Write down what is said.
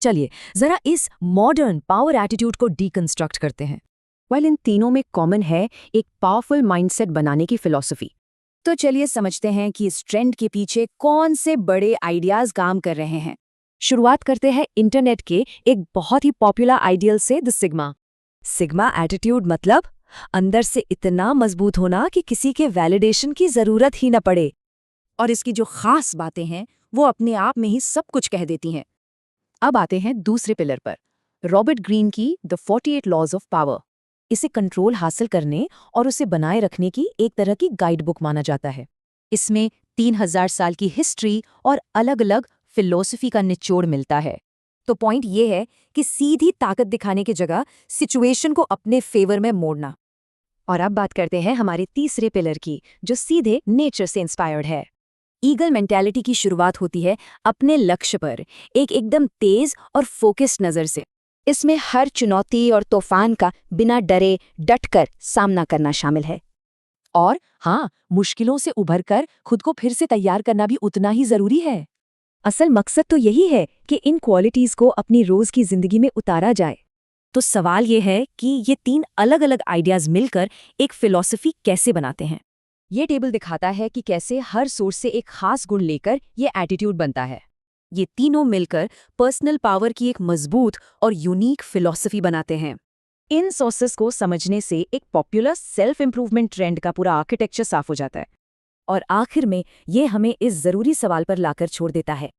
चलिए जरा इस मॉडर्न पावर एटीट्यूड को डीकंस्ट्रक्ट करते हैं। इन तीनों में कॉमन है एक पावरफुल माइंडसेट बनाने की फिलॉसफी। तो चलिए समझते हैं कि इस ट्रेंड के पीछे कौन से बड़े आइडियाज काम कर रहे हैं। शुरुआत करते हैं इंटरनेट के एक बहुत ही पॉपुलर आइडियल से, द सिग्मा। सिग्मा एटीट्यूड मतलब अंदर से इतना मजबूत होना कि किसी के वैलिडेशन की जरूरत ही न पड़े। और इसकी जो खास बातें हैं वो अपने आप में ही सब कुछ कह देती हैं। अब आते हैं दूसरे पिलर पर, रॉबर्ट ग्रीन की द 48 लॉज ऑफ पावर। इसे कंट्रोल हासिल करने और उसे बनाए रखने की एक तरह की गाइड बुक माना जाता है। इसमें 3000 साल की हिस्ट्री और अलग अलग फिलॉसफी का निचोड़ मिलता है। तो पॉइंट ये है कि सीधी ताकत दिखाने की जगह सिचुएशन को अपने फेवर में मोड़ना। और अब बात करते हैं हमारे तीसरे पिलर की, जो सीधे नेचर से इंस्पायर्ड है। ईगल मेंटालिटी की शुरुआत होती है अपने लक्ष्य पर एक एकदम तेज और फोकस्ड नज़र से। इसमें हर चुनौती और तूफान का बिना डरे डटकर सामना करना शामिल है। और हाँ, मुश्किलों से उभरकर खुद को फिर से तैयार करना भी उतना ही जरूरी है। असल मकसद तो यही है कि इन क्वालिटीज को अपनी रोज की जिंदगी में उतारा जाए। तो सवाल ये है कि ये तीन अलग अलग आइडियाज मिलकर एक फिलॉसफी कैसे बनाते हैं। ये टेबल दिखाता है कि कैसे हर सोर्स से एक खास गुण लेकर ये एटीट्यूड बनता है। ये तीनों मिलकर पर्सनल पावर की एक मजबूत और यूनिक फिलॉसफी बनाते हैं। इन सोर्सेस को समझने से एक पॉपुलर सेल्फ इंप्रूवमेंट ट्रेंड का पूरा आर्किटेक्चर साफ हो जाता है। और आखिर में ये हमें इस जरूरी सवाल पर लाकर छोड़ देता है